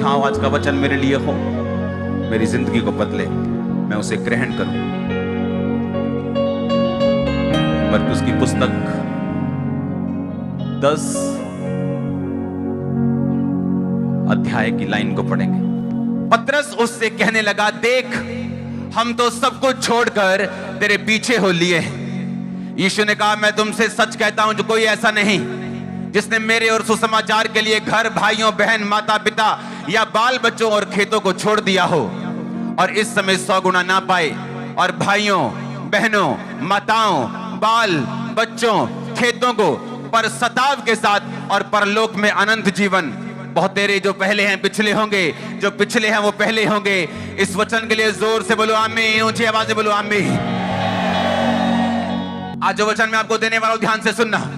उठाओ, आज का वचन मेरे लिए हो, मेरी जिंदगी को बदले, मैं उसे ग्रहण करूं। मरकुस की पुस्तक 10 अध्याय की लाइन को पढ़ेंगे। पतरस उससे कहने लगा, देख हम तो सब कुछ छोड़कर तेरे पीछे हो लिए हैं। यीशु ने कहा, मैं तुमसे सच कहता हूं, जो कोई ऐसा नहीं जिसने मेरे और सुसमाचार के लिए घर, भाइयों, बहन, माता पिता या बाल बच्चों और खेतों को छोड़ दिया हो और इस समय 100 गुना ना पाए, और भाइयों, बहनों, माताओं, बाल बच्चों, खेतों को पर सताव के साथ और परलोक में अनंत जीवन। बहुत तेरे जो पहले हैं पिछले होंगे, जो पिछले हैं वो पहले होंगे। इस वचन के लिए जोर से बोलो आमीन, ऊंची आवाज से बोलो आमीन। आज जो वचन मैं आपको देने वाला हूं, ध्यान से सुनना।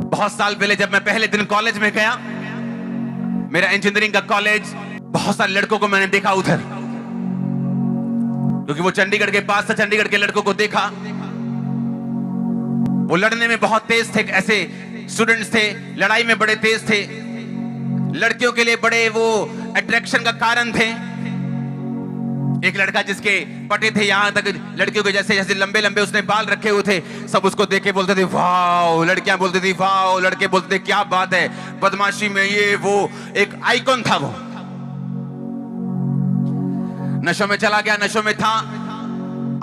बहुत साल पहले जब मैं पहले दिन कॉलेज में गया, मेरा इंजीनियरिंग का कॉलेज, बहुत सारे लड़कों को मैंने देखा उधर, क्योंकि वो चंडीगढ़ के पास था। चंडीगढ़ के लड़कों को देखा, वो लड़ने में बहुत तेज थे, ऐसे स्टूडेंट्स थे, लड़ाई में बड़े तेज थे, लड़कियों के लिए बड़े वो अट्रैक्शन का कारण थे। एक लड़का जिसके पटे थे यहां तक, लड़कियों के जैसे जैसे लंबे लंबे उसने बाल रखे हुए थे, सब उसको देख के बोलते थे वाओ, लड़कियां बोलती थी वाओ, लड़के बोलते थे क्या बात है, बदमाशी में ये वो, एक आइकॉन था वो। नशों में चला गया, नशों में था।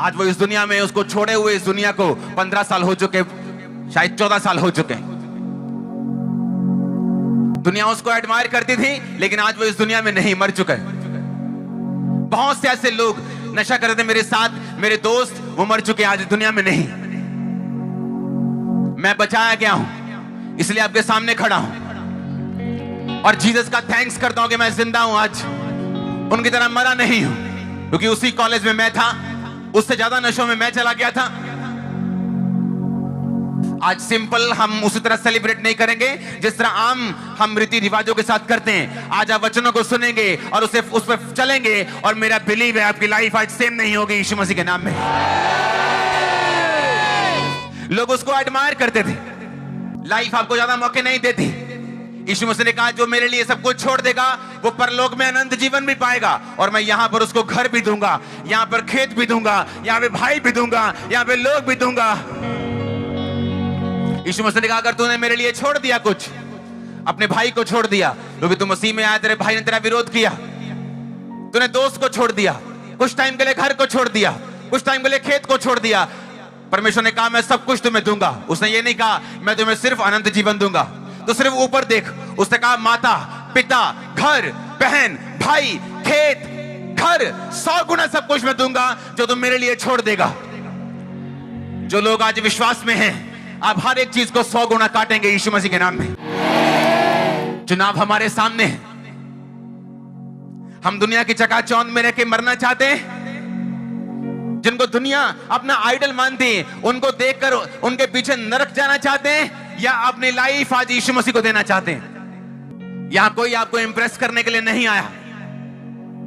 आज वो इस दुनिया में, उसको छोड़े हुए इस दुनिया को 15 साल हो चुके, शायद 14 साल हो चुके। दुनिया उसको एडमायर करती थी, लेकिन आज वो इस दुनिया में नहीं, मर चुका है। बहुत से ऐसे लोग नशा करते थे मेरे साथ, मेरे दोस्त, वो मर चुके, आज दुनिया में नहीं। मैं बचाया गया हूं, इसलिए आपके सामने खड़ा हूं और जीसस का थैंक्स करता हूं कि मैं जिंदा हूं, आज उनकी तरह मरा नहीं हूं, क्योंकि उसी कॉलेज में मैं था, उससे ज्यादा नशों में मैं चला गया था। आज सिंपल हम उसी तरह सेलिब्रेट नहीं करेंगे जिस तरह आम हम रीति रिवाजों के साथ करते हैं। आज आप वचनों को सुनेंगे और उस पर चलेंगे, और मेरा बिलीव है आपकी लाइफ आज सेम नहीं होगी, यीशु मसीह के नाम में। लोग उसको एडमायर करते थे, लाइफ आपको ज्यादा मौके नहीं देती। यीशु मसीह ने कहा, जो मेरे लिए सब कुछ छोड़ देगा वो परलोक में अनंत जीवन भी पाएगा, और मैं यहां पर उसको घर भी दूंगा, यहां पर खेत भी दूंगा, यहां पे भाई भी दूंगा, यहां पे लोग भी दूंगा। यीशु मसीह ने कहा, अगर तूने मेरे लिए छोड़ दिया कुछ, अपने भाई को छोड़ दिया, क्योंकि तू मसीह में आया, तेरे भाई ने तेरा विरोध किया, तूने दोस्त को छोड़ दिया, कुछ टाइम के लिए घर को छोड़ दिया, कुछ टाइम के लिए खेत को छोड़ दिया, परमेश्वर ने कहा मैं सब कुछ तुम्हें दूंगा। उसने ये नहीं कहा मैं तुम्हें सिर्फ अनंत जीवन दूंगा। तो सिर्फ ऊपर देख, उसने कहा माता पिता, घर, बहन, भाई, खेत, घर, 100 गुना सब कुछ मैं दूंगा जो तुम मेरे लिए छोड़ देगा। जो लोग आज विश्वास में हैं, आप हर एक चीज को 100 गुना काटेंगे यीशु मसीह के नाम में। चुनाव हमारे सामने है। हम दुनिया की चकाचौंध में रह के मरना चाहते हैं, जिनको दुनिया अपना आइडल मानती है, उनको देखकर उनके पीछे नरक जाना चाहते हैं, या अपनी लाइफ आज यीशु मसीह को देना चाहते हैं। यहां कोई आपको इंप्रेस करने के लिए नहीं आया,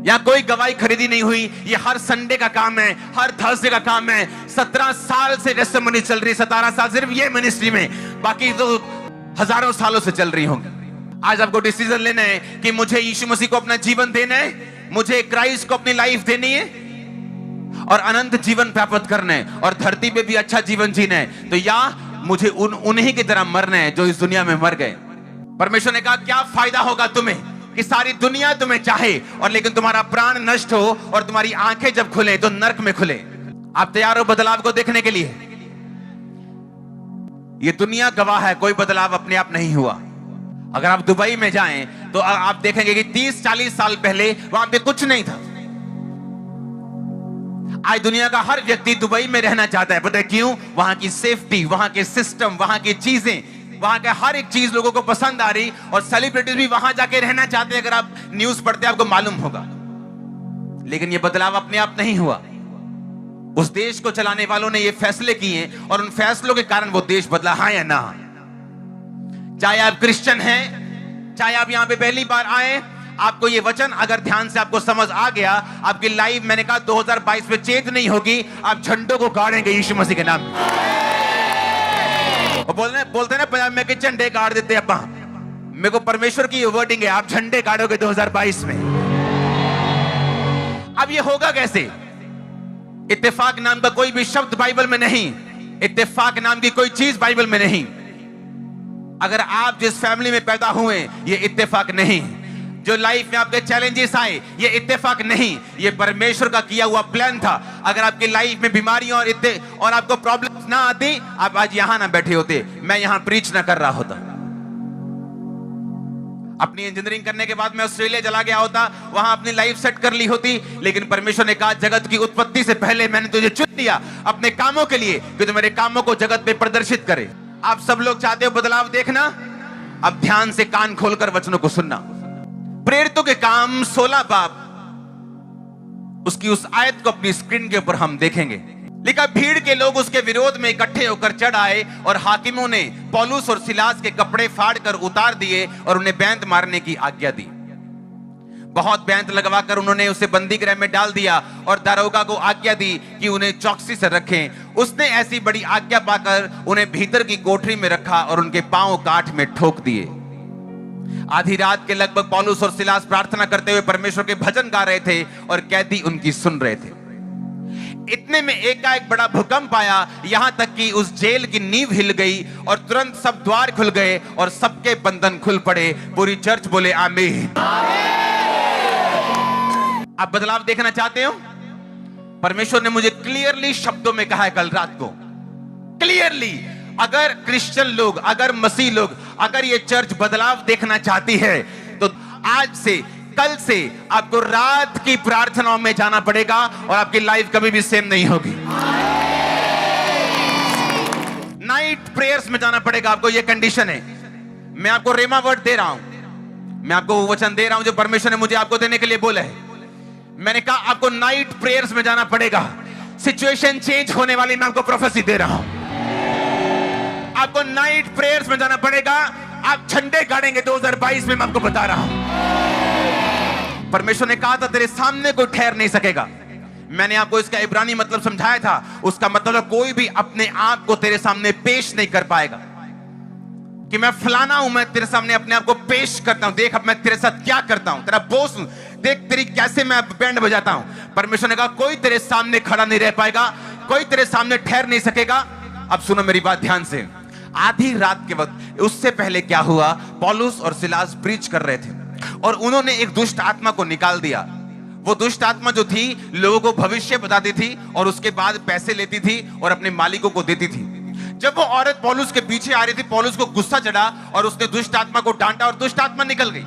यहां कोई गवाही खरीदी नहीं हुई। ये हर संडे का काम है, हर थर्सडे का काम है। 17 साल से टेस्टिमनी चल रही, 17 साल सिर्फ ये मिनिस्ट्री में, बाकी तो हजारों सालों से चल रही होंगी। आज आपको डिसीजन लेना है कि मुझे यीशु मसीह को अपना जीवन देना है, मुझे क्राइस्ट को अपनी लाइफ देनी है और अनंत जीवन प्राप्त करना है, और धरती पे भी अच्छा जीवन जीना है। तो या मुझे उन्हीं की तरह मरना है जो इस दुनिया में मर गए। परमेश्वर ने कहा, क्या फायदा होगा तुम्हें कि सारी दुनिया तुम्हें चाहे और लेकिन तुम्हारा प्राण नष्ट हो, और तुम्हारी आंखें जब खुले तो नरक में खुले। आप तैयार हो बदलाव को देखने के लिए? ये दुनिया गवाह है, कोई बदलाव अपने आप नहीं हुआ। अगर आप दुबई में जाएं तो आप देखेंगे कि 30-40 साल पहले वहां पे कुछ नहीं था। आज दुनिया का हर व्यक्ति दुबई में रहना चाहता है। पता है क्यों? वहां की सेफ्टी, वहां के सिस्टम, वहां की चीजें, वहां का हर एक चीज लोगों को पसंद आ रही, और सेलिब्रिटीज भी वहां जाके रहना चाहते हैं। अगर आप न्यूज पढ़ते हैं आपको मालूम होगा। लेकिन ये बदलाव अपने आप नहीं हुआ, उस देश को चलाने वालों ने ये फैसले किए, और उन फैसलों के कारण वो देश बदला। हाँ या ना? चाहे आप क्रिश्चियन हैं, चाहे आप यहां पे पहली बार आए, आपको ये वचन अगर ध्यान से आपको समझ आ गया, आपकी लाइफ, मैंने कहा 2022 में चेंज नहीं होगी। आप झंडों को गाड़ेंगे यीशु मसीह के नाम। और बोलते ना पंजाब में कि झंडे गाड़ देते अपा, मेरे को परमेश्वर की ये वर्डिंग है, आप झंडे गाड़ोगे 2022 में। अब ये होगा कैसे? इत्तेफाक नाम का कोई भी शब्द बाइबल में नहीं, इत्तेफाक नाम की कोई चीज बाइबल में नहीं। अगर आप जिस फैमिली में पैदा हुए, ये इत्तेफाक नहीं। जो लाइफ में आपके चैलेंजेस आए, ये इत्तेफाक नहीं, ये परमेश्वर का किया हुआ प्लान था। अगर आपकी लाइफ में बीमारियां और आपको प्रॉब्लम्स ना आती, आप आज यहां ना बैठे होते, मैं यहां प्रीच ना कर रहा होता। अपनी इंजीनियरिंग करने के बाद मैं ऑस्ट्रेलिया चला गया होता, वहां अपनी लाइफ सेट कर ली होती। लेकिन परमेश्वर ने कहा, जगत की उत्पत्ति से पहले मैंने तुझे चुन लिया अपने कामों के लिए, कि तू मेरे कामों को जगत में प्रदर्शित करे। आप सब लोग चाहते हो बदलाव देखना? अब ध्यान से कान खोलकर वचनों को सुनना। प्रेरितों के काम 16 बाब, उसकी उस आयत को अपनी स्क्रीन के ऊपर हम देखेंगे। लिखा, भीड़ के लोग उसके विरोध में इकट्ठे होकर चढ़ आए और हाकिमों ने पौलुस और सिलास के कपड़े फाड़कर उतार दिए और उन्हें बैंत मारने की आज्ञा दी। बहुत बैंत लगवाकर उन्होंने उसे बंदी गृह में डाल दिया और दारोगा को आज्ञा दी कि उन्हें चौकसी से रखें। उसने ऐसी बड़ी आज्ञा पाकर उन्हें भीतर की कोठरी में रखा और उनके पांव काठ में ठोक दिए। आधी रात के लगभग पौलुस और सिलास प्रार्थना करते हुए परमेश्वर के भजन गा रहे थे और कैदी उनकी सुन रहे थे। इतने में एकाएक बड़ा भूकंप आया, यहां तक कि उस जेल की नींव हिल गई और तुरंत सब द्वार खुल गए और सबके बंधन खुल पड़े। पूरी चर्च बोले आमीन। आप बदलाव देखना चाहते हो? परमेश्वर ने मुझे क्लियरली शब्दों में कहा है कल रात को, क्लियरली, अगर क्रिश्चियन लोग, अगर मसीह लोग, अगर ये चर्च बदलाव देखना चाहती है, तो आज से, कल से आपको रात की प्रार्थनाओं में जाना पड़ेगा और आपकी लाइफ कभी भी सेम नहीं होगी। नाइट प्रेयर्स में जाना पड़ेगा आपको, ये कंडीशन है। मैं आपको रेमा वर्ड दे रहा हूं, मैं आपको वो वचन दे रहा हूं जो परमेश्वर ने मुझे आपको देने के लिए बोला है। मैंने कहा आपको नाइट प्रेयर्स में जाना पड़ेगा। सिचुएशन चेंज होने वाली, मैं आपको प्रोफेसी दे रहा हूं। आपको नाइट प्रेयर्स में जाना पड़ेगा। आप झंडे गाड़ेंगे 2022 में, मैं आपको बता रहा हूं। परमेश्वर ने कहा था तेरे सामने कोई ठहर नहीं सकेगा। मैंने आपको इसका इब्रानी मतलब समझाया था। उसका मतलब कोई भी अपने आप को तेरे सामने पेश नहीं कर पाएगा कि मैं फलाना हूं, मैं तेरे सामने अपने आप को पेश करता हूं, देख अब मैं तेरे साथ क्या करता हूं, तेरा बॉस हूं, देख तेरी कैसे मैं बैंड बजाता हूं। परमेश्वर ने कहा कोई तेरे सामने खड़ा नहीं रह पाएगा, कोई तेरे सामने ठहर नहीं सकेगा। अब सुनो मेरी बात ध्यान से। आधी रात के वक्त, उससे पहले क्या हुआ, पौलुस और सिलास प्रीच कर रहे थे और उन्होंने एक दुष्ट आत्मा को निकाल दिया। वो दुष्ट आत्मा जो थी, लोगों को भविष्य बताती थी और उसके बाद पैसे लेती थी और अपने मालिकों को देती थी। जब वो औरत पौलुस के पीछे आ रही थी, पौलुस को गुस्सा चढ़ा और उसने दुष्ट आत्मा को डांटा और दुष्ट आत्मा निकल गई।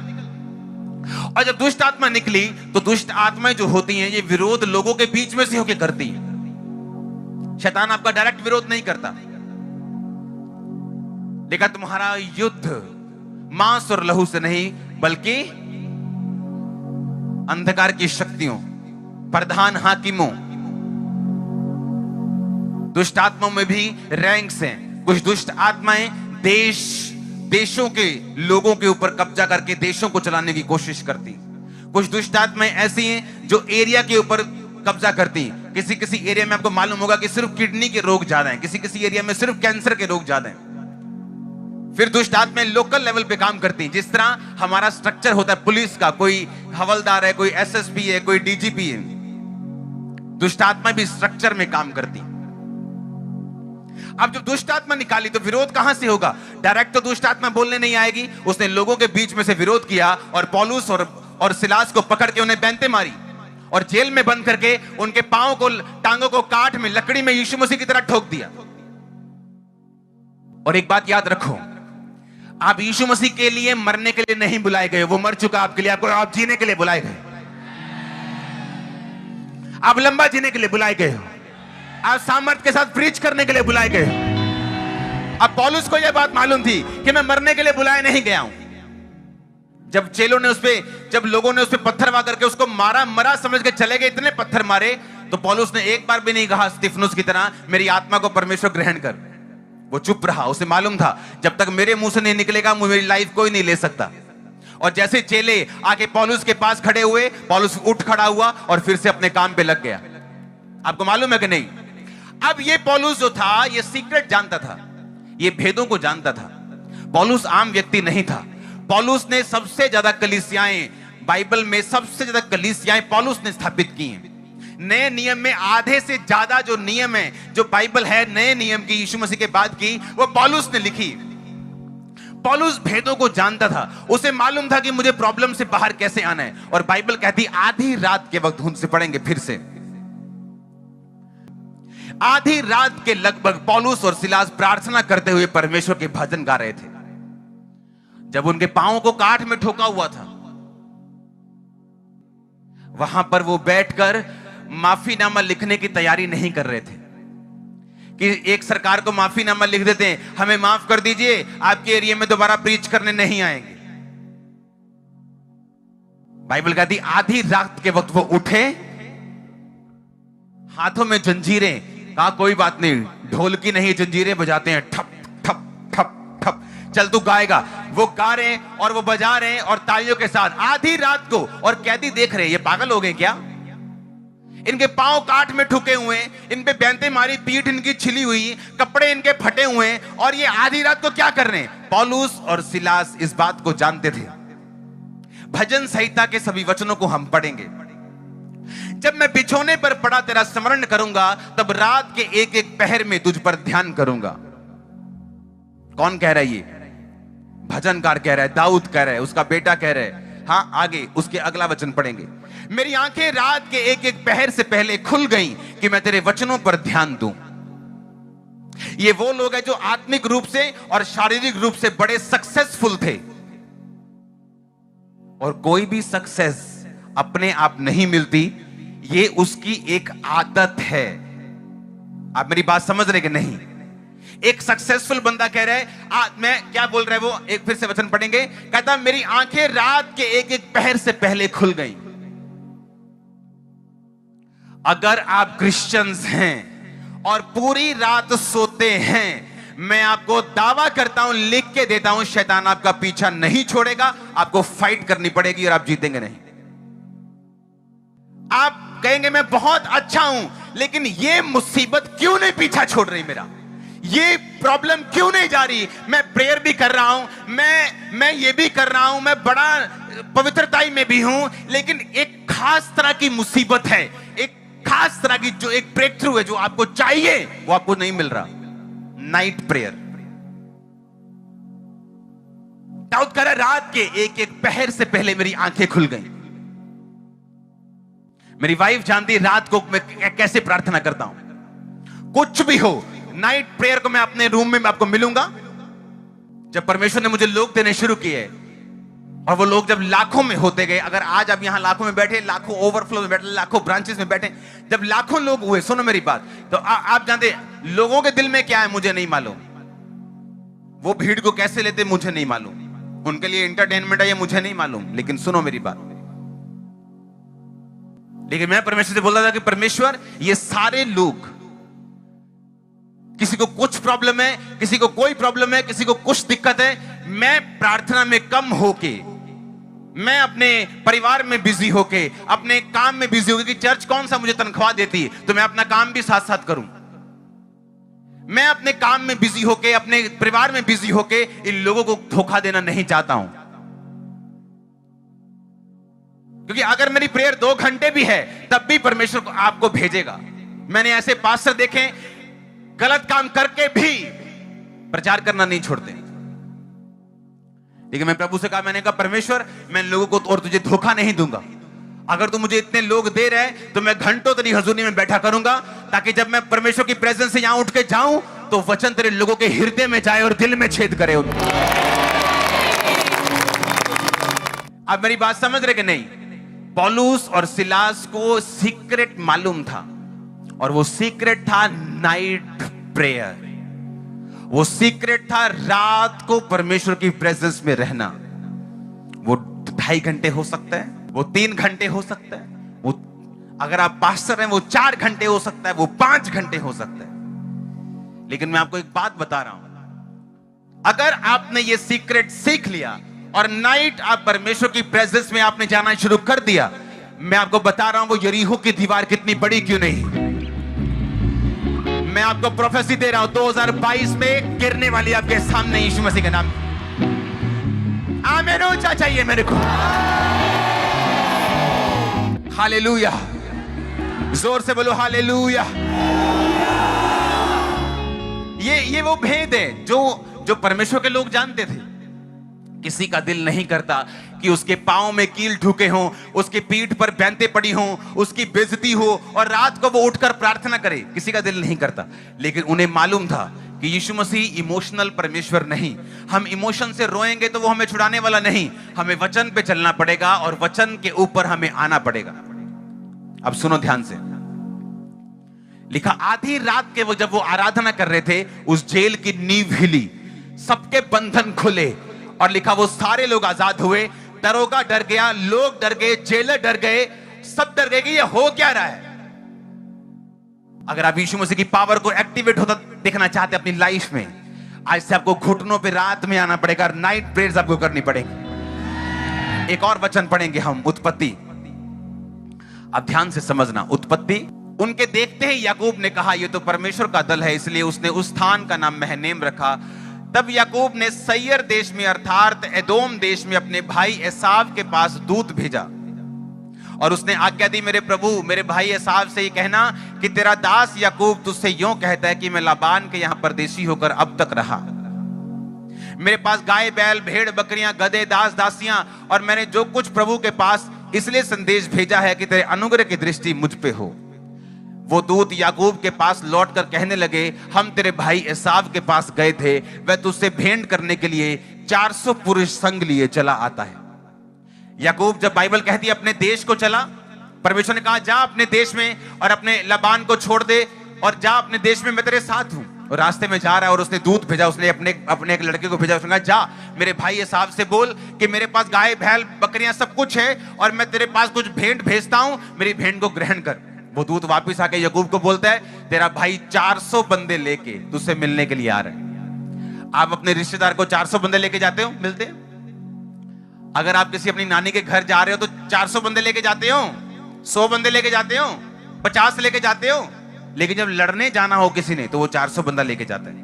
और जब दुष्ट आत्मा निकली, तो दुष्ट आत्माएं जो होती हैं, ये विरोध लोगों के बीच में से होकर करती हैं। शैतान आपका डायरेक्ट विरोध नहीं करता, लेकिन तुम्हारा युद्ध मांस और लहू से नहीं, बल्कि अंधकार की शक्तियों, प्रधान हाकिमों, दुष्ट आत्माओं में भी रैंक्स हैं। कुछ दुष्ट आत्माएं देशों के लोगों के ऊपर कब्जा करके देशों को चलाने की कोशिश करती। कुछ दुष्ट आत्माएं ऐसी हैं जो एरिया के ऊपर कब्जा करती। किसी किसी एरिया में आपको मालूम होगा कि सिर्फ किडनी के रोग ज्यादा हैं, किसी किसी एरिया में सिर्फ कैंसर के रोग ज्यादा हैं। फिर दुष्ट आत्माएं लोकल लेवल पे काम करती हैं। जिस तरह हमारा स्ट्रक्चर होता है पुलिस का, कोई हवलदार है, कोई एसएसपी है, कोई डीजीपी है, दुष्ट आत्मा भी स्ट्रक्चर में काम करती। अब जब दुष्ट आत्मा निकाली तो विरोध कहां से होगा? डायरेक्ट तो दुष्ट आत्मा बोलने नहीं आएगी। उसने लोगों के बीच में से विरोध किया और पौलुस और सिलास को पकड़ के उन्हें बैंतें मारी और जेल में बंद करके उनके पांव को, टांगों को काठ में, लकड़ी में यीशु मसीह की तरह ठोक दिया। और एक बात याद रखो, आप यीशु मसीह के लिए मरने के लिए नहीं बुलाए गए, वो मर चुका आपके लिए, आपको आप जीने के लिए बुलाए गए। आप लंबा जीने के लिए बुलाए गए हो, आप सामर्थ के साथ प्रीच करने के लिए बुलाए गए। अब पौलुस को यह बात मालूम थी कि मैं मरने के लिए बुलाया नहीं गया हूं। जब चेलों ने जब लोगों ने उस पे पत्थर मार करके उसको मारा, मरा समझ के चले गए, इतने पत्थर मारे, तो पौलुस ने एक बार भी नहीं कहा स्तिफनुस की तरह मेरी आत्मा को परमेश्वर ग्रहण कर। वो चुप रहा। उसे मालूम था जब तक मेरे मुंह से नहीं निकलेगा मेरी लाइफ कोई नहीं ले सकता। और जैसे चेले आके पौलुस के पास खड़े हुए, पौलुस उठ खड़ा हुआ और फिर से अपने काम पे लग गया। आपको मालूम है कि नहीं? अब ये पौलुस जो था, ये सीक्रेट जानता था, ये भेदों को जानता था। पौलुस आम व्यक्ति नहीं था। पौलुस ने सबसे ज्यादा कलीसियाएं, बाइबल में सबसे ज्यादा कलीसियाएं पौलुस ने स्थापित की हैं। नए नियम में आधे से ज्यादा जो नियम है, जो बाइबल है नए नियम की, यीशु मसीह के बाद की, वो पौलुस ने लिखी। पौलुस भेदों को जानता था, उसे मालूम था कि मुझे प्रॉब्लम से बाहर कैसे आना है। और बाइबल कहती आधी रात के वक्त, उनसे पढ़ेंगे फिर से, आधी रात के लगभग पौलुस और सिलास प्रार्थना करते हुए परमेश्वर के भजन गा रहे थे। जब उनके पांवों को काठ में ठोका हुआ था, वहां पर वो बैठकर माफीनामा लिखने की तैयारी नहीं कर रहे थे कि एक सरकार को माफीनामा लिख देते हैं, हमें माफ कर दीजिए, आपके एरिया में दोबारा प्रीच करने नहीं आएंगे। बाइबल कहती आधी रात के वक्त वो उठे, हाथों में जंजीरें, कहा कोई बात नहीं, ढोल की नहीं जंजीरें बजाते हैं, ठप ठप ठप ठप, चल तू गाएगा। वो गा रहे हैं और वो बजा रहे हैं और तालियों के साथ आधी रात को। और कैदी देख रहे हैं, ये पागल हो गए क्या? इनके पांव काठ में ठुके हुए, इन पे बैंते मारी, पीठ इनकी छिली हुई, कपड़े इनके फटे हुए, और ये आधी रात को क्या कर रहे हैं? पौलुस और सिलास इस बात को जानते थे। भजन संहिता के सभी वचनों को हम पढ़ेंगे। जब मैं बिछोने पर पड़ा तेरा स्मरण करूंगा, तब रात के एक एक पहर में तुझ पर ध्यान करूंगा। कौन कह रहा है? ये भजनकार कह रहा है, दाऊद कह रहा है, उसका बेटा कह रहा है। हाँ, आगे उसके अगला वचन पढ़ेंगे। मेरी आंखें रात के एक एक पहर से पहले खुल गईं कि मैं तेरे वचनों पर ध्यान दूं। ये वो लोग हैं जो आत्मिक रूप से और शारीरिक रूप से बड़े सक्सेसफुल थे। और कोई भी सक्सेस अपने आप नहीं मिलती, ये उसकी एक आदत है। आप मेरी बात समझ रहे कि नहीं? एक सक्सेसफुल बंदा कह रहा है, मैं क्या बोल रहा है वो, एक फिर से वचन पढ़ेंगे। कहता मेरी आंखें रात के एक एक पहर से पहले खुल गई। अगर आप क्रिश्चियंस हैं और पूरी रात सोते हैं, मैं आपको दावा करता हूं, लिख के देता हूं, शैतान आपका पीछा नहीं छोड़ेगा। आपको फाइट करनी पड़ेगी और आप जीतेंगे नहीं। आप कहेंगे मैं बहुत अच्छा हूं, लेकिन ये मुसीबत क्यों नहीं पीछा छोड़ रही मेरा? ये प्रॉब्लम क्यों नहीं जा रही? मैं प्रेयर भी कर रहा हूं, मैं ये भी कर रहा हूं, मैं बड़ा पवित्रताई में भी हूं, लेकिन एक खास तरह की मुसीबत है, एक खास तरह की जो एक ब्रेक थ्रू है, जो आपको चाहिए वो आपको नहीं मिल रहा। Night prayer. दाऊद कह रहा रात के एक एक पहर से पहले मेरी आंखें खुल गई। मेरी वाइफ जानती है रात को मैं कैसे प्रार्थना करता हूं। कुछ भी हो, नाइट प्रेयर को मैं अपने रूम में आपको मिलूंगा। जब परमेश्वर ने मुझे लोग देने शुरू किए, और वो लोग जब लाखों में होते गए, अगर आज आप यहां लाखों में बैठे, लाखों ओवरफ्लो में बैठे, लाखों ब्रांचेस में बैठे, जब लाखों लोग हुए, सुनो मेरी बात, तो आप जानते लोगों के दिल में क्या है मुझे नहीं मालूम। वो भीड़ को कैसे लेते मुझे नहीं मालूम, उनके लिए एंटरटेनमेंट है ये मुझे नहीं मालूम। लेकिन सुनो मेरी बात, लेकिन मैं परमेश्वर से बोल रहा था कि परमेश्वर, ये सारे लोग, किसी को कुछ प्रॉब्लम है, किसी को कोई प्रॉब्लम है, किसी को कुछ दिक्कत है, मैं प्रार्थना में कम होके, मैं अपने परिवार में बिजी होके, अपने काम में बिजी होके, कि चर्च कौन सा मुझे तनख्वाह देती है, तो मैं अपना काम भी साथ साथ करूं। मैं अपने काम में बिजी होके, अपने परिवार में बिजी होके इन लोगों को धोखा देना नहीं चाहता हूं। क्योंकि अगर मेरी प्रेयर 2 घंटे भी है, तब भी परमेश्वर को आपको भेजेगा। मैंने ऐसे पास्टर देखे गलत काम करके भी प्रचार करना नहीं छोड़ते। लेकिन मैं प्रभु से कहा, मैंने कहा परमेश्वर, मैं लोगों को और तुझे धोखा नहीं दूंगा। अगर तू मुझे इतने लोग दे रहे हैं, तो मैं घंटों तेरी हजूरी में बैठा करूंगा, ताकि जब मैं परमेश्वर की प्रेजेंस से यहां उठ के जाऊं, तो वचन तेरे लोगों के हृदय में जाए और दिल में छेद करे। आप मेरी बात समझ रहे कि नहीं? पौलुस और सिलास को सीक्रेट मालूम था, और वो सीक्रेट था नाइट प्रेयर। वो सीक्रेट था रात को परमेश्वर की प्रेजेंस में रहना। वो 2.5 घंटे हो सकता है, वो 3 घंटे हो सकता है, वो अगर आप पास्टर हैं वो 4 घंटे हो सकता है, वो 5 घंटे हो सकता है। लेकिन मैं आपको एक बात बता रहा हूं, अगर आपने ये सीक्रेट सीख लिया और नाइट आप परमेश्वर की प्रेजेंस में आपने जाना शुरू कर दिया, मैं आपको बता रहा हूं, वो यरीहो की दीवार कितनी बड़ी क्यों नहीं। मैं आपको प्रोफेसी दे रहा हूं, 2022 में गिरने वाली आपके सामने यीशु मसीह के नाम। आमीन ऊंचा चाहिए मेरे को। हालेलुया, जोर से बोलो हालेलुया। ये वो भेद है जो परमेश्वर के लोग जानते थे। किसी का दिल नहीं करता कि उसके पांव में कील ठुके हों, उसकी पीठ पर बैंतें पड़ी हों, उसकी बेइज्जती हो और रात को वो उठकर प्रार्थना करे। किसी का दिल नहीं करता, लेकिन उन्हें मालूम था कि यीशु मसीह इमोशनल परमेश्वर नहीं। हम इमोशन से रोएंगे तो वो हमें छुड़ाने वाला नहीं। हमें वचन पे चलना पड़ेगा और वचन के ऊपर हमें आना पड़ेगा। अब सुनो ध्यान से, लिखा आधी रात के जब वो आराधना कर रहे थे, उस जेल की नींव हिली, सबके बंधन खुले और लिखा वो सारे लोग आजाद हुए। दरोगा डर गया, लोग डर गए, जेलर डर गए, सब डर गए कि ये हो क्या रहा है। अगर आप यीशु मसीह की पावर को एक्टिवेट होता देखना चाहते अपनी लाइफ में, आज से आपको घुटनों पे रात में आना पड़ेगा, नाइट प्रेयर्स आपको करनी पड़ेगी। एक और वचन पढ़ेंगे हम, उत्पत्ति। अब ध्यान से समझना, उत्पत्ति। उनके देखते ही याकूब ने कहा ये तो परमेश्वर का दल है, इसलिए उसने उस स्थान का नाम महनेम रखा। तब याकूब ने सैयर देश में अर्थात एदोम देश में अपने भाई एसाव के पास दूत भेजा और उसने आज्ञा दी, मेरे प्रभु मेरे भाई एसाव से ये कहना कि तेरा दास याकूब तुझसे यूं कहता है कि मैं लाबान के यहां परदेशी होकर अब तक रहा। मेरे पास गाय बैल भेड़ बकरियां गधे दास दासियां, और मैंने जो कुछ प्रभु के पास इसलिए संदेश भेजा है कि तेरे अनुग्रह की दृष्टि मुझ पे हो। वो दूत याकूब के पास लौटकर कहने लगे, हम तेरे भाई एसाव के पास गए थे, वह तुझसे भेंट करने के लिए 400 पुरुष संग लिए चला आता है। याकूब जब बाइबल कहती है अपने देश को चला, परमेश्वर ने कहा जा अपने देश में और अपने लबान को छोड़ दे और जा अपने देश में, मैं तेरे साथ हूं। और रास्ते में जा रहा है और उसने दूत भेजा, उसने अपने एक लड़के को भेजा, उसने कहा जा मेरे भाई एसाव से बोल कि मेरे पास गाय बैल बकरियां सब कुछ है और मैं तेरे पास कुछ भेंट भेजता हूं, मेरी भेंट को ग्रहण कर। वो दूत वापस आके याकूब को बोलता है तेरा भाई 400 बंदे लेके तुझसे मिलने के लिए आ रहे हैं। आप अपने रिश्तेदार को 400 बंदे लेके जाते हो मिलते? अगर आप किसी अपनी नानी के घर जा रहे हो तो 400 बंदे लेके जाते हो, 100 बंदे लेके जाते हो, 50 लेके जाते हो। लेकिन जब लड़ने जाना हो किसी ने तो वो 400 बंदा लेके जाता है।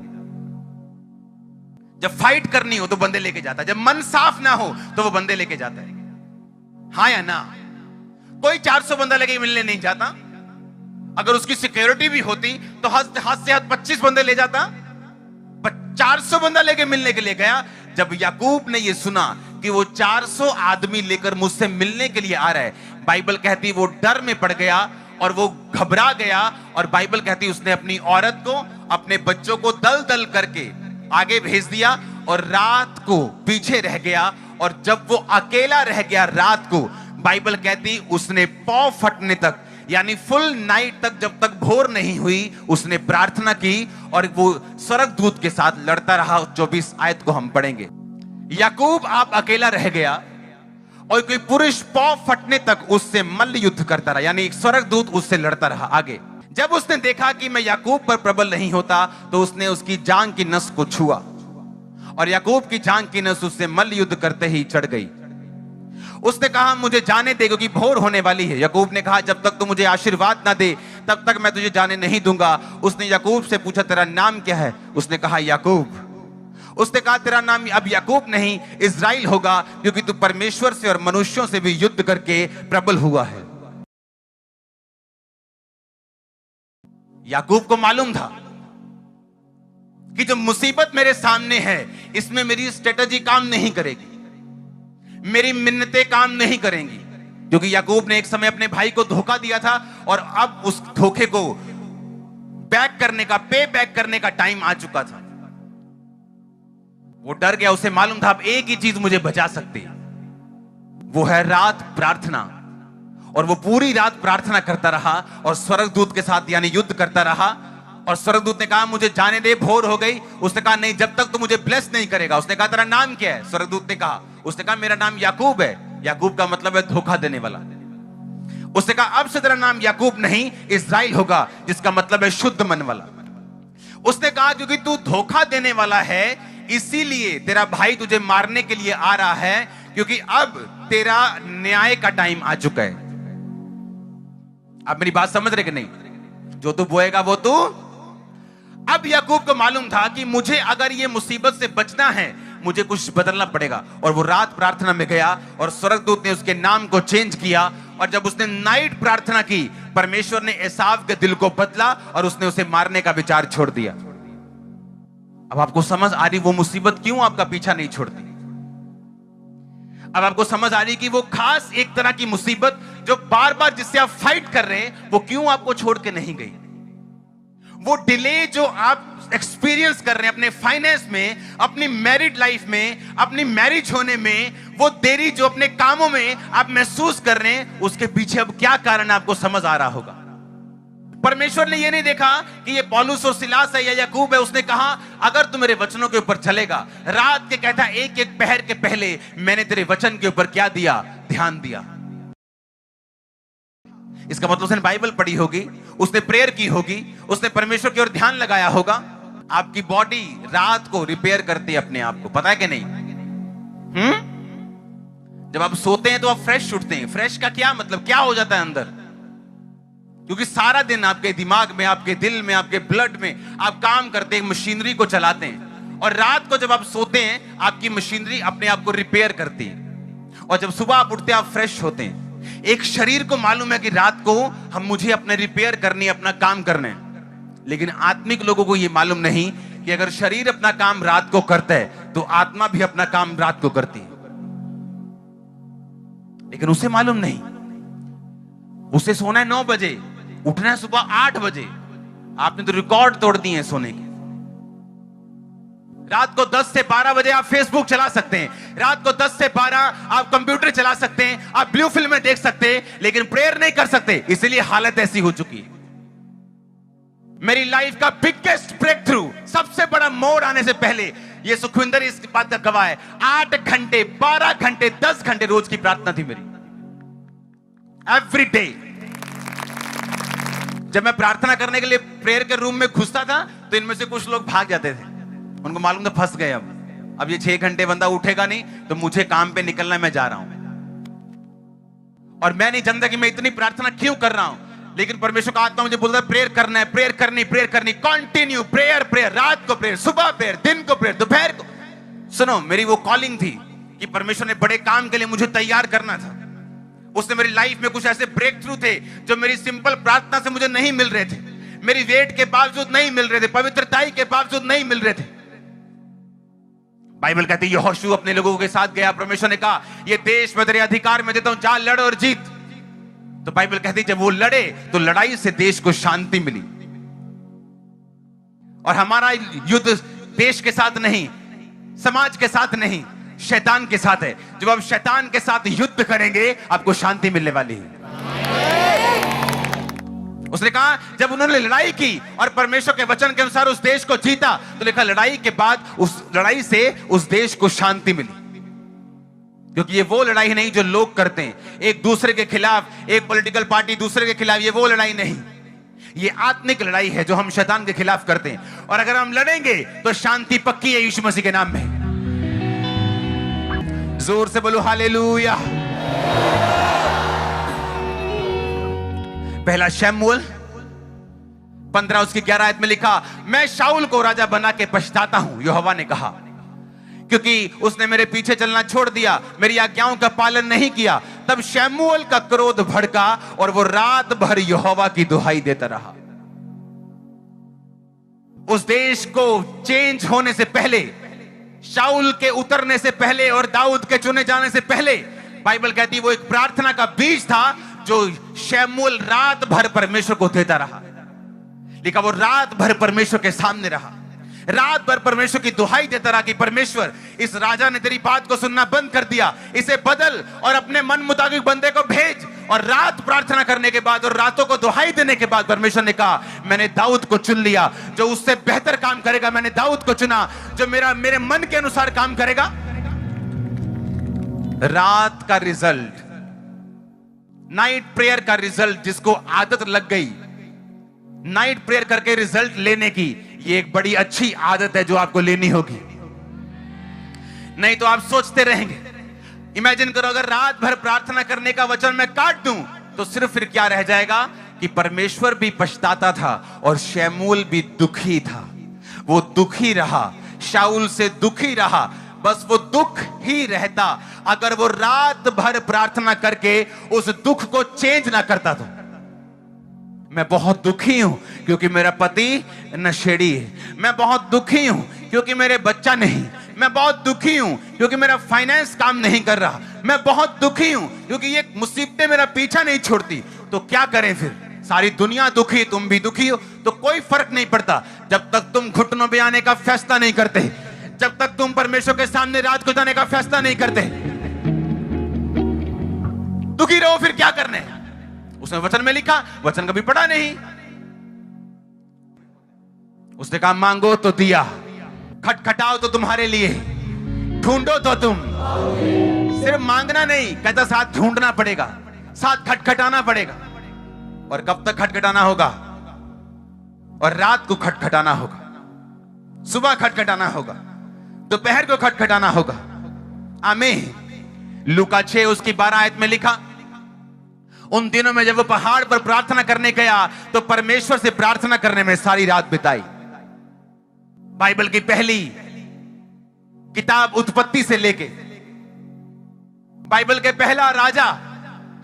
जब फाइट करनी हो तो बंदे लेके जाता है, जब मन साफ ना हो तो वो बंदे लेके जाता है। हाँ या ना? कोई 400 बंदा लेके मिलने नहीं जाता। अगर उसकी सिक्योरिटी भी होती तो हाथ से हाथ 25 बंदे ले जाता, पर 400 बंदा लेके मिलने के लिए गया। जब याकूब ने ये सुना कि वो 400 आदमी लेकर मुझसे मिलने के लिए आ रहा है, बाइबल कहती वो डर में पड़ गया और वो घबरा गया। और बाइबल कहती उसने अपनी औरत को अपने बच्चों को दल दल करके आगे भेज दिया और रात को पीछे रह गया। और जब वो अकेला रह गया रात को, बाइबल कहती उसने पौ फटने तक यानी फुल नाइट तक, जब तक भोर नहीं हुई, उसने प्रार्थना की और वो स्वर्गदूत के साथ लड़ता रहा। 24 आयत को हम पढ़ेंगे। याकूब आप अकेला रह गया और कोई पुरुष पौ फटने तक उससे मल्ल युद्ध करता रहा, यानी एक स्वर्गदूत उससे लड़ता रहा आगे। जब उसने देखा कि मैं याकूब पर प्रबल नहीं होता तो उसने उसकी जांघ की नस को छुआ और याकूब की जांघ की नस उससे मल्ल युद्ध करते ही चढ़ गई। उसने कहा मुझे जाने दे क्योंकि भोर होने वाली है। याकूब ने कहा जब तक तू मुझे आशीर्वाद ना दे तब तक मैं तुझे जाने नहीं दूंगा। उसने याकूब से पूछा तेरा नाम क्या है? उसने कहा याकूब। उसने कहा तेरा नाम अब याकूब नहीं इज़राइल होगा, क्योंकि तू परमेश्वर से और मनुष्यों से भी युद्ध करके प्रबल हुआ है। याकूब को मालूम था कि जो मुसीबत मेरे सामने है इसमें मेरी स्ट्रेटजी काम नहीं करेगी, मेरी मिन्नतें काम नहीं करेंगी, क्योंकि याकूब ने एक समय अपने भाई को धोखा दिया था और अब उस धोखे को बैक करने का, पे बैक करने का टाइम आ चुका था। वो डर गया, उसे मालूम था अब एक ही चीज मुझे बचा सकती है, वो है रात प्रार्थना। और वो पूरी रात प्रार्थना करता रहा और स्वर्गदूत के साथ यानी युद्ध करता रहा। और स्वर्गदूत ने कहा मुझे जाने दे, भोर हो गई। उसने कहा नहीं, जब तक तू मुझे ब्लेस नहीं करेगा। उसने कहा तेरा नाम क्या है? स्वर्गदूत ने कहा, उसने कहा मेरा नाम याकूब है। याकूब का मतलब है धोखा देने वाला। उसने कहा अब से तेरा नाम याकूब नहीं इज़राइल होगा, जिसका मतलब है शुद्ध मन वाला। उसने कहा क्योंकि तू धोखा देने वाला है इसीलिए तेरा भाई तुझे मारने के लिए आ रहा है, क्योंकि अब तेरा न्याय का टाइम आ चुका है। आप मेरी बात समझ रहे कि नहीं? जो तू बोएगा वो तू। अब याकूब को मालूम था कि मुझे अगर ये मुसीबत से बचना है, मुझे कुछ बदलना पड़ेगा। और वो रात प्रार्थना में गया और स्वर्गदूत ने उसके नाम को चेंज किया। और जब उसने नाइट प्रार्थना की, परमेश्वर ने एसाव के दिल को बदला और उसने उसे मारने का विचार छोड़ दिया। अब आपको समझ आ रही वो मुसीबत क्यों आपका पीछा नहीं छोड़ती। अब आपको समझ आ रही कि वो खास एक तरह की मुसीबत जो बार बार जिससे आप फाइट कर रहे हैं, वो क्यों आपको छोड़ के नहीं गई। वो डिले जो आप एक्सपीरियंस कर रहे हैं अपने फाइनेंस में, अपनी मैरिड लाइफ में, अपनी मैरिज होने में, वो देरी जो अपने कामों में आप महसूस कर रहे हैं, उसके पीछे अब क्या कारण आपको समझ आ रहा होगा। परमेश्वर ने यह नहीं देखा कि ये पौलुस और सिलास है या याकूब है। उसने कहा अगर तू मेरे वचनों के ऊपर चलेगा, रात के कहता एक एक पहर के पहले मैंने तेरे वचन के ऊपर क्या दिया, ध्यान दिया। इसका मतलब उसने बाइबल पढ़ी होगी, उसने प्रेयर की होगी, उसने परमेश्वर की ओर ध्यान लगाया होगा। आपकी बॉडी रात को रिपेयर करती है अपने आप को, पता है कि नहीं? जब आप सोते हैं तो आप फ्रेश उठते हैं। फ्रेश का क्या मतलब, क्या हो जाता है अंदर? क्योंकि सारा दिन आपके दिमाग में, आपके दिल में, आपके ब्लड में आप काम करते हैं, मशीनरी को चलाते हैं। और रात को जब आप सोते हैं, आपकी मशीनरी अपने आप को रिपेयर करती है। और जब सुबह आप उठते हैं, आप फ्रेश होते हैं। एक शरीर को मालूम है कि रात को मुझे अपने रिपेयर करनी है, अपना काम करना है। लेकिन आत्मिक लोगों को यह मालूम नहीं कि अगर शरीर अपना काम रात को करता है तो आत्मा भी अपना काम रात को करती है। लेकिन उसे मालूम नहीं, उसे सोना है 9 बजे, उठना है सुबह 8 बजे। आपने तो रिकॉर्ड तोड़ दिए हैं सोने के। रात को 10 से 12 बजे आप फेसबुक चला सकते हैं, रात को 10 से 12 आप कंप्यूटर चला सकते हैं, आप ब्लू फिल्में देख सकते हैं, लेकिन प्रेयर नहीं कर सकते। इसलिए हालत ऐसी हो चुकी है। मेरी लाइफ का बिगेस्ट ब्रेक थ्रू, सबसे बड़ा मोड़ आने से पहले, ये सुखविंदर इस बात का गवाह है, 8 घंटे, 12 घंटे, 10 घंटे रोज की प्रार्थना थी मेरी, एवरी डे। जब मैं प्रार्थना करने के लिए प्रेयर के रूम में घुसता था तो इनमें से कुछ लोग भाग जाते थे। उनको मालूम था फंस गए, अब ये 6 घंटे बंदा उठेगा नहीं तो मुझे काम पे निकलना, मैं जा रहा हूं। और मैं नहीं जानता कि मैं इतनी प्रार्थना क्यों कर रहा हूं, लेकिन परमेश्वर का आत्मा मुझे बोलता है प्रेयर करना है, प्रेयर करनी, कंटिन्यू प्रेयर, रात को प्रेयर, सुबह प्रेयर, दिन को प्रेयर, दोपहर को। सुनो, मेरी वो कॉलिंग थी कि परमेश्वर ने बड़े काम के लिए मुझे तैयार करना था। उसने मेरी लाइफ में कुछ ऐसे ब्रेक थ्रू थे जो मेरी सिंपल प्रार्थना से मुझे नहीं मिल रहे थे, मेरी वेट के बावजूद नहीं मिल रहे थे, पवित्रताई के बावजूद नहीं मिल रहे थे। बाइबल कहती है यहोशू अपने लोगों के साथ गया, परमेश्वर ने कहा ये देश मैं तेरे अधिकार में देता हूं, जा लड़ और जीत। तो बाइबल कहती है जब वो लड़े तो लड़ाई से देश को शांति मिली। और हमारा युद्ध देश के साथ नहीं, समाज के साथ नहीं, शैतान के साथ है। जब आप शैतान के साथ युद्ध करेंगे आपको शांति मिलने वाली है। उसने कहा जब उन्होंने लड़ाई की और परमेश्वर के वचन के अनुसार उस देश को जीता, तो लिखा लड़ाई के बाद उस लड़ाई से उस देश को शांति मिली। क्योंकि ये वो लड़ाई नहीं जो लोग करते हैं, एक दूसरे के खिलाफ, एक पॉलिटिकल पार्टी दूसरे के खिलाफ, ये वो लड़ाई नहीं, ये आत्मिक लड़ाई है जो हम शैतान के खिलाफ करते हैं। और अगर हम लड़ेंगे तो शांति पक्की है यीशु मसीह के नाम में। जोर से बोलो हालेलुया। पहला शमूएल 15 उसकी 11 आयत में लिखा, मैं शाऊल को राजा बना के पछताता हूं, यहोवा ने कहा, क्योंकि उसने मेरे पीछे चलना छोड़ दिया, मेरी आज्ञाओं का पालन नहीं किया। तब शमूएल का क्रोध भड़का और वो रात भर यहोवा की दुहाई देता रहा। उस देश को चेंज होने से पहले, शाऊल के उतरने से पहले और दाऊद के चुने जाने से पहले, बाइबल कहती है वो एक प्रार्थना का बीज था जो शमूएल रात भर परमेश्वर को देता रहा। लिखा वो रात भर परमेश्वर के सामने रहा, रात भर परमेश्वर की दुहाई देता रहा कि परमेश्वर इस राजा ने तेरी बात को सुनना बंद कर दिया, इसे बदल और अपने मन मुताबिक बंदे को भेज। और रात प्रार्थना करने के बाद और रातों को दुहाई देने के बाद परमेश्वर ने कहा मैंने दाऊद को चुन लिया जो उससे बेहतर काम करेगा। मैंने दाऊद को चुना जो मेरे मन के अनुसार काम करेगा। रात का रिजल्ट, नाइट प्रेयर का रिजल्ट, जिसको आदत लग गई नाइट प्रेयर करके रिजल्ट लेने की, ये एक बड़ी अच्छी आदत है जो आपको लेनी होगी, नहीं तो आप सोचते रहेंगे। इमेजिन करो अगर रात भर प्रार्थना करने का वचन मैं काट दूं तो सिर्फ फिर क्या रह जाएगा कि परमेश्वर भी पछताता था और शमूएल भी दुखी था। वो दुखी रहा, शाऊल से दुखी रहा, बस वो दुख ही रहता अगर वो रात भर प्रार्थना करके उस दुख को चेंज ना करता। तो मैं बहुत दुखी हूं क्योंकि मेरा पति नशेड़ी है। मैं बहुत दुखी हूं क्योंकि मेरे बच्चा नहीं। मैं बहुत दुखी हूं क्योंकि मेरा फाइनेंस काम नहीं कर रहा। मैं बहुत दुखी हूं क्योंकि ये मुसीबतें मेरा पीछा नहीं छोड़ती। तो क्या करें फिर? सारी दुनिया दुखी, तुम भी दुखी हो, तो कोई फर्क नहीं पड़ता जब तक तुम घुटनों पे आने का फैसला नहीं करते, जब तक तुम परमेश्वर के सामने रात को जाने का फैसला नहीं करते। दुखी रहो, फिर क्या करने? उसने वचन में लिखा, वचन कभी पढ़ा नहीं। उसने कहा मांगो तो दिया, खटखटाओ तो तुम्हारे लिए, ढूंढो तो तुम। सिर्फ मांगना नहीं कहता, साथ ढूंढना पड़ेगा, साथ खटखटाना पड़ेगा। और कब तक खटखटाना होगा? और रात को खटखटाना होगा, सुबह खटखटाना होगा, दोपहर को खटखटाना होगा। आमीन। लूका 6 उसकी 12 आयत में लिखा, उन दिनों में जब वो पहाड़ पर प्रार्थना करने गया तो परमेश्वर से प्रार्थना करने में सारी रात बिताई। बाइबल की पहली किताब उत्पत्ति से लेके, बाइबल के पहला राजा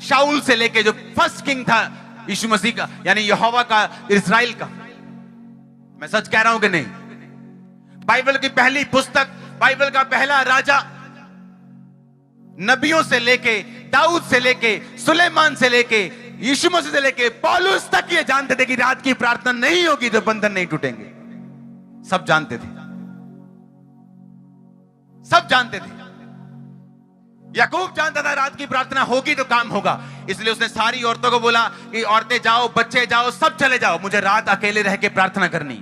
शाऊल से लेके, जो फर्स्ट किंग था यीशु मसीह का, यानी यहोवा का, इस्राएल का। मैं सच कह रहा हूं कि नहीं? बाइबल की पहली पुस्तक, बाइबल का पहला राजा, नबियों से लेके, दाऊद से लेके, सुलेमान से लेके, यीशु मसीह से लेके पौलुस तक ये जानते थे कि रात की प्रार्थना नहीं होगी तो बंधन नहीं टूटेंगे। सब जानते थे, सब जानते थे। याकूब जानता था रात की प्रार्थना होगी तो काम होगा, इसलिए उसने सारी औरतों को बोला कि औरतें जाओ, बच्चे जाओ, सब चले जाओ, मुझे रात अकेले रह के प्रार्थना करनी।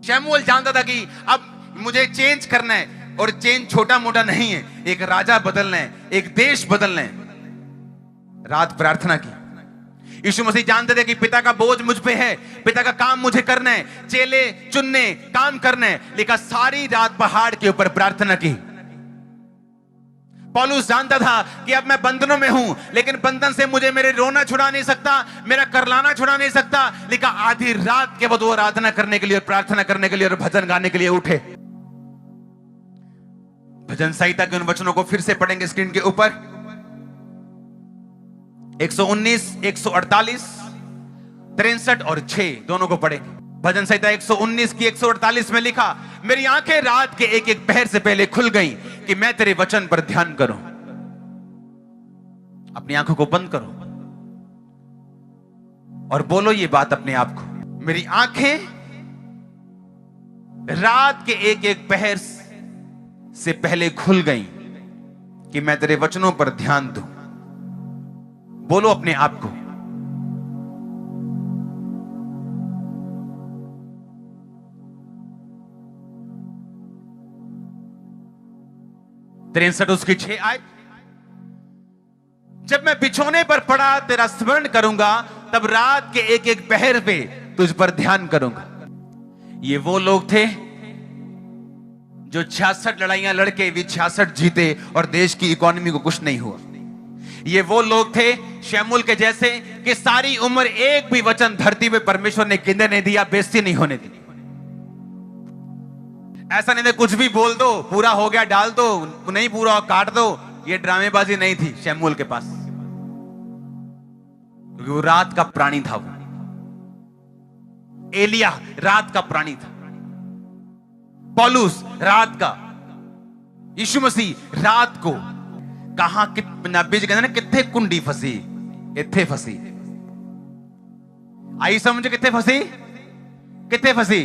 शमूएल जानता था कि अब मुझे चेंज करना है, और चेंज छोटा मोटा नहीं है, एक राजा बदलना है, एक देश बदलना है। रात प्रार्थना की। यीशु मसीह जानते थे कि पिता का बोझ मुझ पे है, पिता का काम मुझे करना है, चेले चुनने, काम करना है। लिखा सारी रात पहाड़ के ऊपर प्रार्थना की। पौलुस जानता था कि अब मैं बंधनों में हूं, लेकिन बंधन से मुझे मेरे रोना छुड़ा नहीं सकता, मेरा करलाना छुड़ा नहीं सकता। लिखा आधी रात के बाद वो आराधना करने के लिए, प्रार्थना करने के लिए और भजन गाने के लिए उठे। भजन संहिता के उन वचनों को फिर से पढ़ेंगे स्क्रीन के ऊपर। 119, 148, 63 और 6 दोनों को पढ़ेंगे। भजन संहिता 119 की 148 में लिखा, मेरी आंखें रात के एक एक पहर से पहले खुल गईं कि मैं तेरे वचन पर ध्यान करूं। अपनी आंखों को बंद करो और बोलो ये बात अपने आप को, मेरी आंखें रात के एक एक पहर से पहले खुल गईं कि मैं तेरे वचनों पर ध्यान दूं। बोलो अपने आप को। तिरसठ उसकी 6 आयत, जब मैं बिछोने पर पड़ा तेरा स्मरण करूंगा, तब रात के एक एक पहर पे तुझ पर ध्यान करूंगा। ये वो लोग थे जो 66 लड़ाइयां लड़के भी 66 जीते और देश की इकोनॉमी को कुछ नहीं हुआ। ये वो लोग थे शमूएल के जैसे कि सारी उम्र एक भी वचन धरती पे परमेश्वर ने गिनने नहीं दिया, बेइज्जती नहीं होने दी। ऐसा नहीं था कुछ भी बोल दो, पूरा हो गया डाल दो, नहीं पूरा काट दो। ये ड्रामेबाजी नहीं थी शमूएल के पास, क्योंकि वो रात का प्राणी था। वो एलिया रात का प्राणी था, पौलुस रात का, यीशु मसीह रात को। कहां नब्बे कहते ना, कितने कुंडी फसी, इत्थे फसी। आई समझ, कितने फसी, कितने फसी,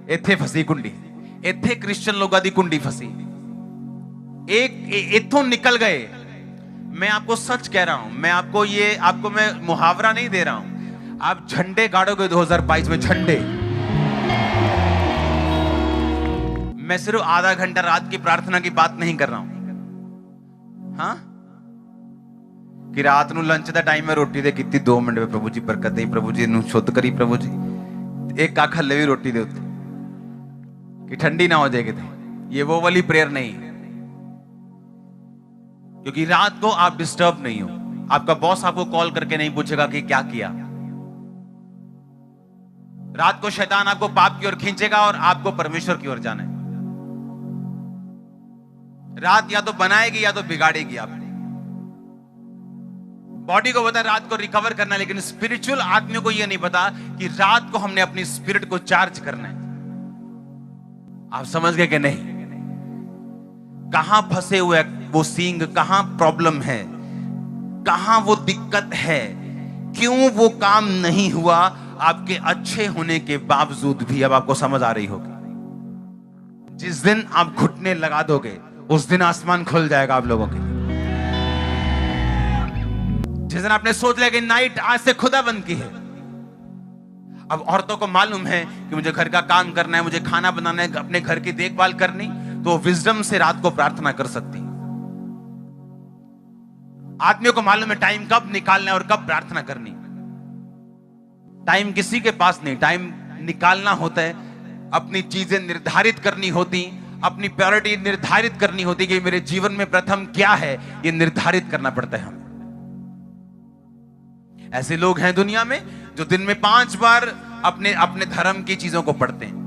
इत्थे फसी कुंडी। इत्थे क्रिश्चियन लोगों की कुंडी फसी। एक इथों निकल गए। मैं आपको सच कह रहा हूं, आपको मैं मुहावरा नहीं दे रहा हूं। आप झंडे गाड़ोगे 2022 में, झंडे। मैं सिर्फ आधा घंटा रात की प्रार्थना की बात नहीं कर रहा हूं, हाँ, कि रात ਨੂੰ लंच ਦਾ टाइम है, रोटी दे ਕੀਤੀ 2 ਮਿੰਟ में प्रभु जी बरकत दे, प्रभु जी ਨੂੰ शुद्ध करी, प्रभु जी एक ਕੱਖ ਹੱਲੇ भी रोटी दे उत्ते कि ठंडी ना हो जाए किते। ये वो वाली प्रेयर नहीं है, क्योंकि रात को आप डिस्टर्ब नहीं हो। आपका बॉस आपको कॉल करके नहीं पूछेगा कि क्या किया। रात को शैतान आपको पाप की ओर खींचेगा और आपको परमेश्वर की ओर जाना है। रात या तो बनाएगी या तो बिगाड़ेगी आपने। बॉडी को पता है रात को रिकवर करना है, लेकिन स्पिरिचुअल आदमियों को यह नहीं पता कि रात को हमने अपनी स्पिरिट को चार्ज करना है। आप समझ गए कि नहीं? कहां फंसे हुए वो सींग, कहां प्रॉब्लम है, कहां वो दिक्कत है, क्यों वो काम नहीं हुआ, आपके अच्छे होने के बावजूद भी अब आपको समझ आ रही होगी। जिस दिन आप घुटने लगा दोगे उस दिन आसमान खुल जाएगा आप लोगों के लिए। जिस दिन आपने सोच लिया कि नाइट आज से खुदा बंद की है, अब औरतों को मालूम है कि मुझे घर का काम करना है, मुझे खाना बनाना है, अपने घर की देखभाल करनी, तो विजडम से रात को प्रार्थना कर सकती। आदमियों को मालूम है टाइम कब निकालना है और कब प्रार्थना करनी। टाइम किसी के पास नहीं, टाइम निकालना होता है, अपनी चीजें निर्धारित करनी होती, अपनी प्रायोरिटी निर्धारित करनी होती कि मेरे जीवन में प्रथम क्या है, यह निर्धारित करना पड़ता है हमें। ऐसे लोग हैं दुनिया में जो दिन में 5 बार अपने अपने धर्म की चीजों को पढ़ते हैं,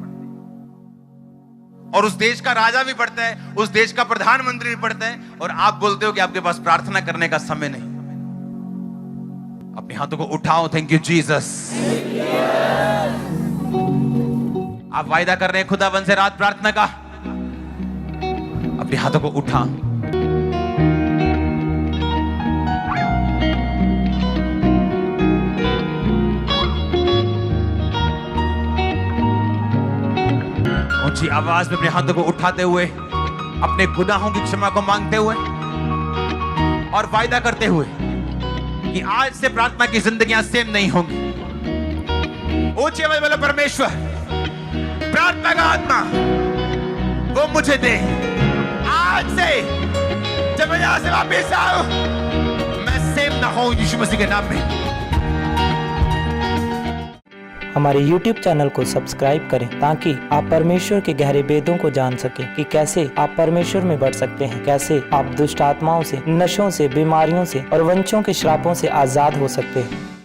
और उस देश का राजा भी पढ़ता है, उस देश का प्रधानमंत्री भी पढ़ता है, और आप बोलते हो कि आपके पास प्रार्थना करने का समय नहीं। अपने हाथों को उठाओ, थैंक यू जीसस। आप वायदा कर रहे हैं खुदावन से रात प्रार्थना का, अपने हाथों को उठा। ऊंची आवाज में अपने हाथों को उठाते हुए, अपने गुनाहों की क्षमा को मांगते हुए और वायदा करते हुए कि आज से प्रार्थना की जिंदगियां सेम नहीं होंगी। ऊंची आवाज में बोलो, परमेश्वर प्रार्थना का आत्मा वो मुझे दे। आज से जब मैं यहां से वापस आऊं, मैं सेम ना हूं, यीशु मसीह के नाम में। हमारे YouTube चैनल को सब्सक्राइब करें ताकि आप परमेश्वर के गहरे भेदों को जान सकें कि कैसे आप परमेश्वर में बढ़ सकते हैं, कैसे आप दुष्ट आत्माओं से, नशों से, बीमारियों से और वंशों के श्रापों से आजाद हो सकते हैं।